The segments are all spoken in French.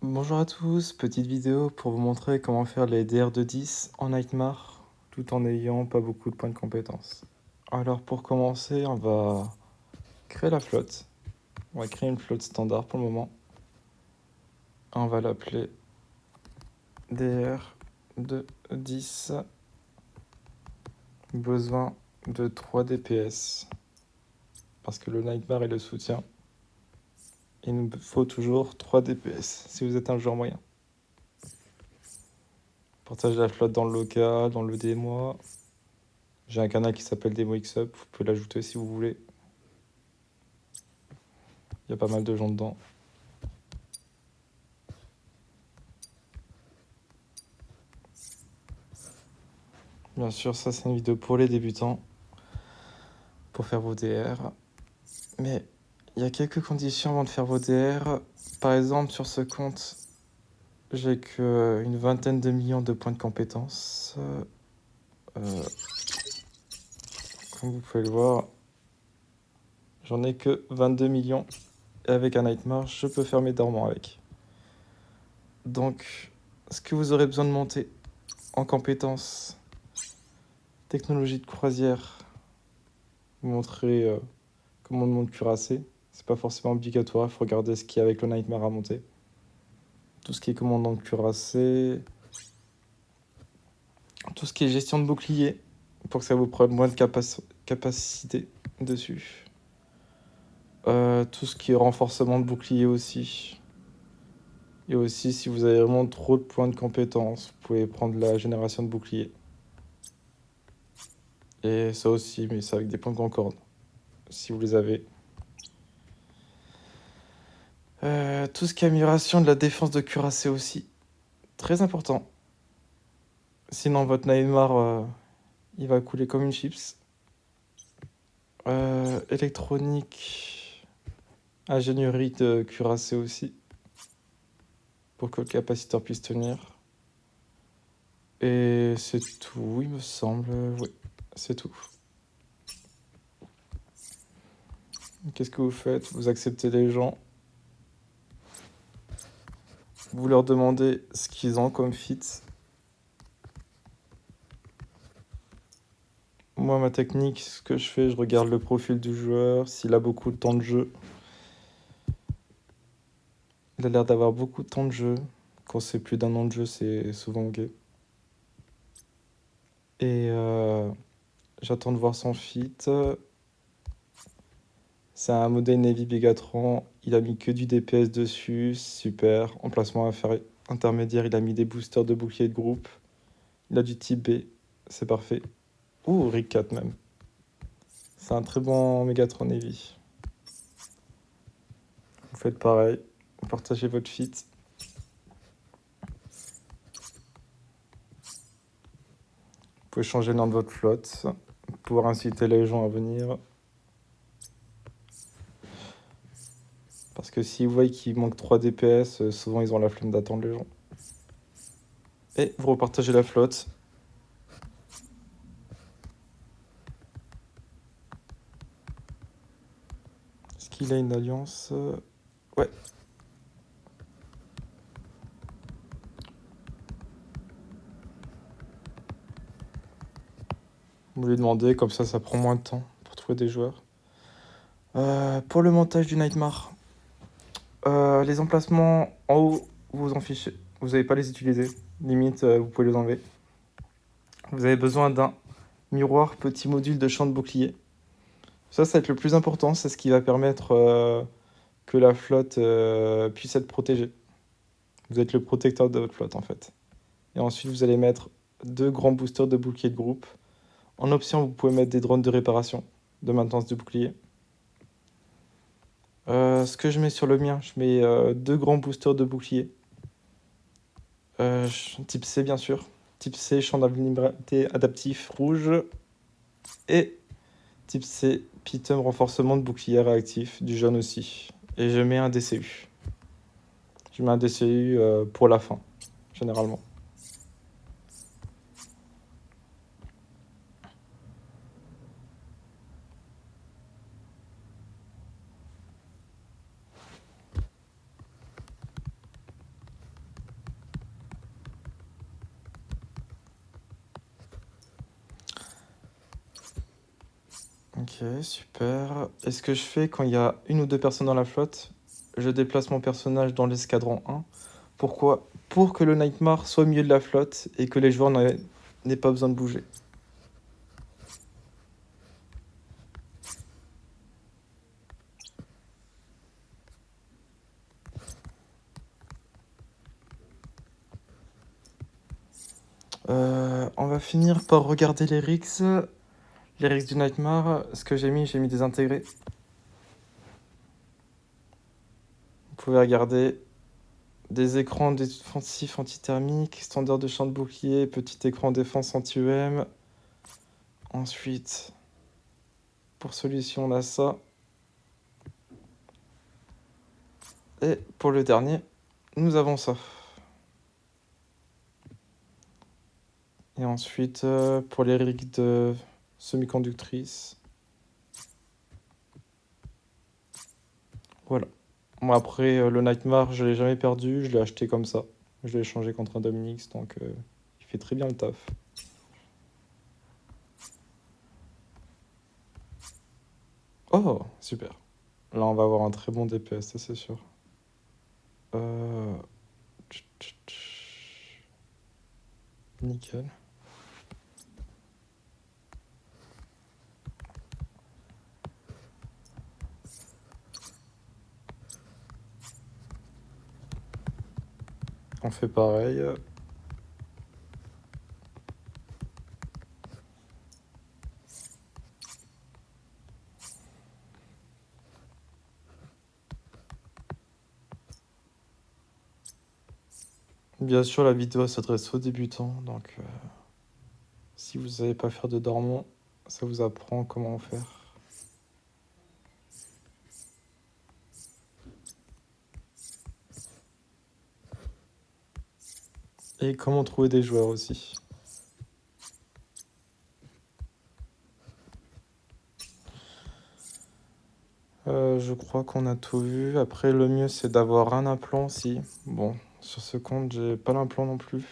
Bonjour à tous, petite vidéo pour vous montrer comment faire les DR de 10 en Nightmare tout en n'ayant pas beaucoup de points de compétence. Alors pour commencer, on va créer la flotte. On va créer une flotte standard pour le moment. On va l'appeler DR de 10. Besoin de 3 DPS. Parce que le Nightmare est le soutien. Il nous faut toujours 3 DPS si vous êtes un joueur moyen. Partage la flotte dans le local, dans le démo. J'ai un canal qui s'appelle DemoXup, vous pouvez l'ajouter si vous voulez. Il y a pas mal de gens dedans. Bien sûr, ça c'est une vidéo pour les débutants, pour faire vos DR. Mais il y a quelques conditions avant de faire vos DR. Par exemple, sur ce compte, j'ai qu'une vingtaine de millions de points de compétence. Comme vous pouvez le voir, j'en ai que 22 millions. Et avec un Nightmare, je peux faire mes dormants avec. Donc, ce que vous aurez besoin de monter en compétences, technologie de croisière, vous montrer comment on monte cuirassé. C'est pas forcément obligatoire, il faut regarder ce qu'il y a avec le Nightmare à monter. Tout ce qui est commandant de cuirassé, tout ce qui est gestion de bouclier, pour que ça vous prenne moins de capacité dessus. Tout ce qui est renforcement de bouclier aussi. Et aussi, si vous avez vraiment trop de points de compétence, vous pouvez prendre la génération de bouclier. Et ça aussi, mais c'est avec des points de concorde, si vous les avez. Tout ce qui est amélioration de la défense de cuirassé aussi. Très important. Sinon, votre Nightmare, il va couler comme une chips. Électronique, ingénierie de cuirassé aussi, pour que le capaciteur puisse tenir. Et c'est tout, il me semble. Oui, c'est tout. Qu'est-ce que vous faites? Vous acceptez les gens. Vous leur demandez ce qu'ils ont comme fit. Moi, ma technique, ce que je fais, je regarde le profil du joueur, s'il a beaucoup de temps de jeu. Il a l'air d'avoir beaucoup de temps de jeu. Quand c'est plus d'un an de jeu, c'est souvent ok. Et j'attends de voir son fit. C'est un modèle Navy Begatron. Il a mis que du DPS dessus. Super. Emplacement intermédiaire, il a mis des boosters de bouclier de groupe. Il a du type B. C'est parfait. Ouh, Rick 4 même. C'est un très bon Megatron Navy. Vous faites pareil. Partagez votre fit. Vous pouvez changer le nom de votre flotte. Pouvoir inciter les gens à venir. Parce que si vous voyez qu'il manque 3 DPS, souvent ils ont la flemme d'attendre les gens. Et vous repartagez la flotte. Est-ce qu'il a une alliance? Ouais. Vous lui demandez, comme ça prend moins de temps pour trouver des joueurs. Pour le montage du Nightmare, les emplacements en haut, vous vous en fichez. Vous n'allez pas les utiliser. Limite, vous pouvez les enlever. Vous avez besoin d'un miroir petit module de champ de bouclier. Ça va être le plus important. C'est ce qui va permettre que la flotte puisse être protégée. Vous êtes le protecteur de votre flotte, en fait. Et ensuite, vous allez mettre 2 grands boosters de bouclier de groupe. En option, vous pouvez mettre des drones de réparation, de maintenance de bouclier. Ce que je mets sur le mien, je mets 2 grands boosters de bouclier. Type C, bien sûr. Type C, champ d'invulnérabilité adaptif rouge. Et type C, Pitum renforcement de bouclier réactif, du jaune aussi. Et je mets un DCU. Je mets un DCU pour la fin, généralement. Ok, super. Et ce que je fais quand il y a une ou deux personnes dans la flotte, je déplace mon personnage dans l'escadron 1. Pourquoi? Pour que le Nightmare soit au milieu de la flotte et que les joueurs n'aient pas besoin de bouger. On va finir par regarder les rigs. Les rigs du Nightmare, ce que j'ai mis des intégrés. Vous pouvez regarder des écrans défensifs anti-thermiques, standard de champ de bouclier, petit écran défense anti-EM. Ensuite, pour celui-ci, on a ça. Et pour le dernier, nous avons ça. Et ensuite, pour les rigs de semi-conductrices. Voilà. Bon, après, le Nightmare, je l'ai jamais perdu, je l'ai acheté comme ça. Je l'ai échangé contre un Dominix, donc il fait très bien le taf. Oh, super. Là, on va avoir un très bon DPS, ça c'est sûr. Euh... Nickel. On fait pareil. Bien sûr, la vidéo s'adresse aux débutants, donc si vous savez pas faire de dormant, ça vous apprend comment faire. Et comment trouver des joueurs aussi. Je crois qu'on a tout vu. Après, le mieux, c'est d'avoir un implant aussi. Bon, sur ce compte, j'ai pas l'implant non plus.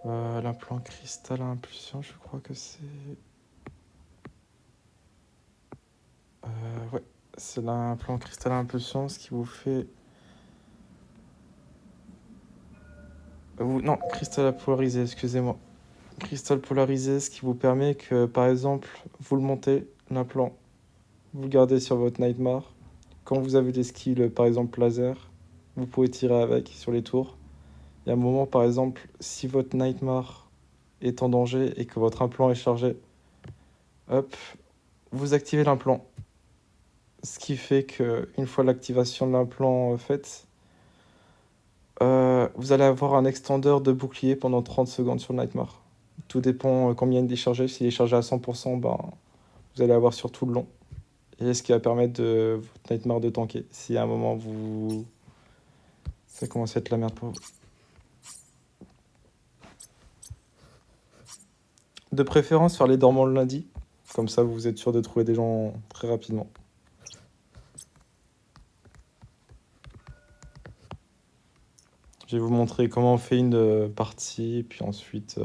L'implant cristal à impulsion, je crois que c'est... ouais, c'est l'implant cristal à impulsion, ce qui vous fait... non, cristal à polariser, excusez-moi. Cristal polarisé, ce qui vous permet que, par exemple, vous le montez, l'implant, vous le gardez sur votre Nightmare. Quand vous avez des skills, par exemple laser, vous pouvez tirer avec sur les tours. Il y a un moment, par exemple, si votre Nightmare est en danger et que votre implant est chargé, hop, vous activez l'implant. Ce qui fait qu'une fois l'activation de l'implant faite, vous allez avoir un extendeur de bouclier pendant 30 secondes sur le Nightmare. Tout dépend combien il est chargé. S'il est chargé à 100%, ben, vous allez avoir sur tout le long. Et ce qui va permettre de votre Nightmare de tanker. Si à un moment vous... ça commence à être la merde pour vous. De préférence, faire les dormants le lundi. Comme ça, vous êtes sûr de trouver des gens très rapidement. Je vais vous montrer comment on fait une partie, puis ensuite,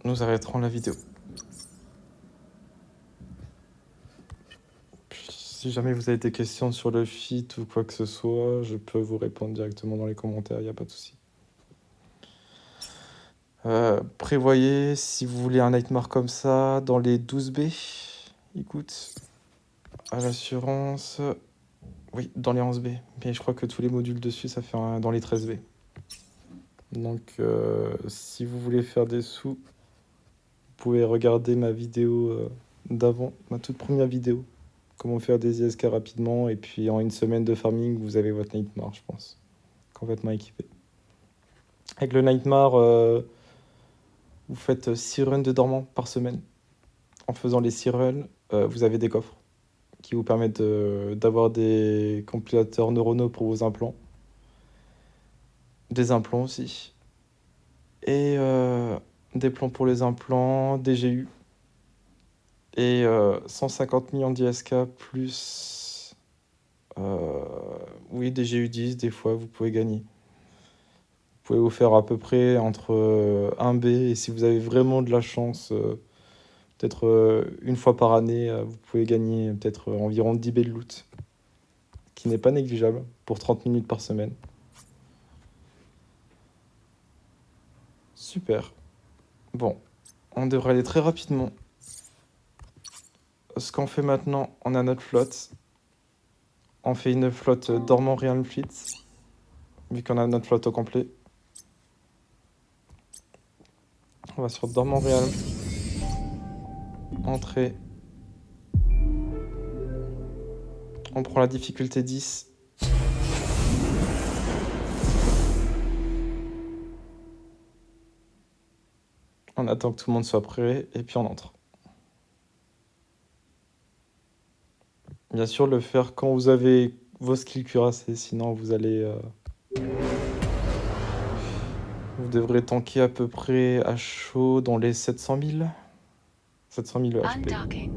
nous arrêterons la vidéo. Puis, si jamais vous avez des questions sur le fit ou quoi que ce soit, je peux vous répondre directement dans les commentaires, il n'y a pas de souci. Prévoyez, si vous voulez un Nightmare comme ça, dans les 12B, écoute, à l'assurance, oui, dans les 11B, mais je crois que tous les modules dessus, ça fait dans les 13B. Donc, si vous voulez faire des sous, vous pouvez regarder ma vidéo d'avant, ma toute première vidéo. Comment faire des ISK rapidement, et puis en une semaine de farming, vous avez votre Nightmare, je pense. Complètement équipé. Avec le Nightmare, vous faites 6 runs de dormant par semaine. En faisant les 6 runs, vous avez des coffres qui vous permettent d'avoir des compilateurs neuronaux pour vos implants. Des implants aussi. Et des plans pour les implants, des GU. Et 150 millions d'ISK plus... oui, des GU10, des fois, vous pouvez gagner. Vous pouvez vous faire à peu près entre 1B, et si vous avez vraiment de la chance, Peut-être une fois par année, vous pouvez gagner peut-être environ 10 baies de loot, qui n'est pas négligeable pour 30 minutes par semaine. Super. Bon, on devrait aller très rapidement. Ce qu'on fait maintenant, on a notre flotte. On fait une flotte Dormant Realm Fleet, vu qu'on a notre flotte au complet. On va sur Dormant Realm. Entrée. On prend la difficulté 10. On attend que tout le monde soit prêt et puis on entre. Bien sûr, le faire quand vous avez vos skills cuirassés, sinon vous allez... vous devrez tanker à peu près à chaud dans les 700 000. 700 000 HP. Undocking.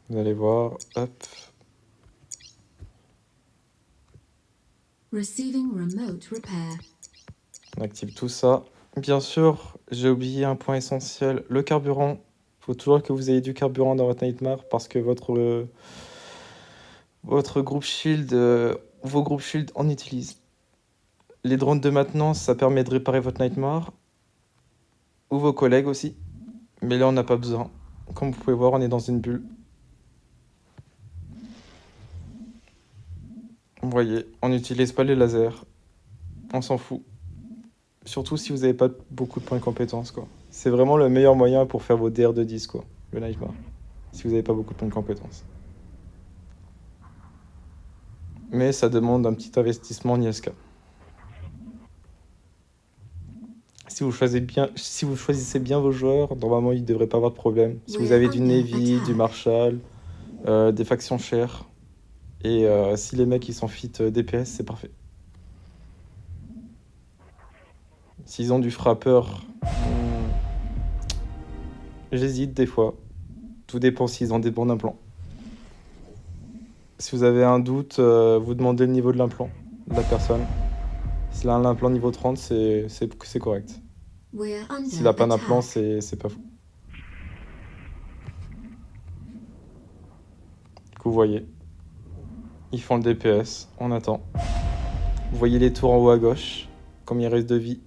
Vous allez voir, hop, Receiving remote repair. on active tout ça. Bien sûr, j'ai oublié un point essentiel, le carburant. Il faut toujours que vous ayez du carburant dans votre Nightmare parce que votre groupe shield, vos groupes shield en utilisent. Les drones de maintenance, ça permet de réparer votre Nightmare. Ou vos collègues aussi. Mais là, on n'a pas besoin. Comme vous pouvez voir, on est dans une bulle. Vous voyez, on n'utilise pas les lasers. On s'en fout. Surtout si vous n'avez pas beaucoup de points de compétence, quoi. C'est vraiment le meilleur moyen pour faire vos DR de 10, quoi. Le Nightmare. Si vous n'avez pas beaucoup de points de compétence. Mais ça demande un petit investissement en ISK. Si vous choisissez bien vos joueurs, normalement ils ne devraient pas avoir de problème. Si vous avez du Navy, du Marshall, des factions chères, et si les mecs ils sont fit DPS, c'est parfait. S'ils ont du frappeur, j'hésite des fois. Tout dépend s'ils ont des bons implants. Si vous avez un doute, vous demandez le niveau de l'implant de la personne. S'il a un implant niveau 30, c'est correct. S'il n'a pas d'implant, c'est pas fou. Du coup, vous voyez. Ils font le DPS, on attend. Vous voyez les tours en haut à gauche, combien il reste de vie.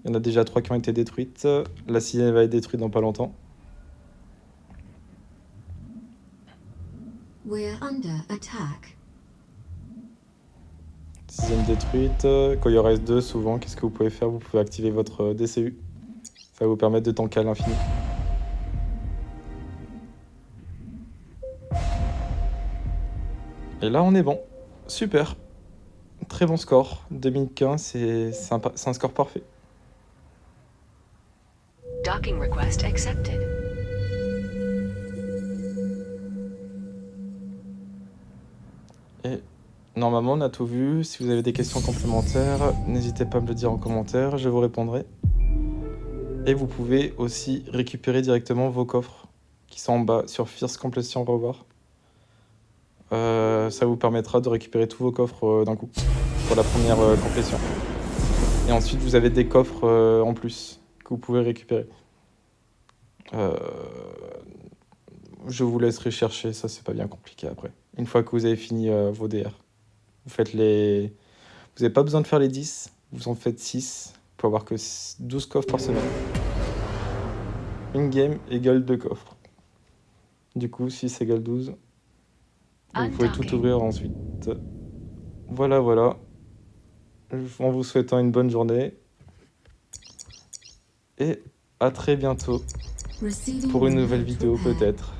Il y en a déjà 3 qui ont été détruites. La 6e va être détruite dans pas longtemps. We're under attack. 6e détruite. Quand il en reste 2, souvent, qu'est-ce que vous pouvez faire? Vous pouvez activer votre DCU. Ça va vous permettre de tanker à l'infini. Et là, on est bon. Super. Très bon score. 2015, c'est un score parfait. Docking request accepted. Et normalement, on a tout vu. Si vous avez des questions complémentaires, n'hésitez pas à me le dire en commentaire, je vous répondrai. Et vous pouvez aussi récupérer directement vos coffres qui sont en bas sur Fierce Completion Revoir. Ça vous permettra de récupérer tous vos coffres d'un coup pour la première complétion. Et ensuite, vous avez des coffres en plus que vous pouvez récupérer. Je vous laisserai chercher, ça c'est pas bien compliqué après. Une fois que vous avez fini vos DR, vous faites les... Vous n'avez pas besoin de faire les 10, vous en faites 6 pour avoir que 12 coffres par semaine. Une game égale 2 coffres. Du coup, 6 égale 12. Vous pouvez tout ouvrir ensuite. Voilà. En vous souhaitant une bonne journée. Et à très bientôt pour une nouvelle vidéo peut-être.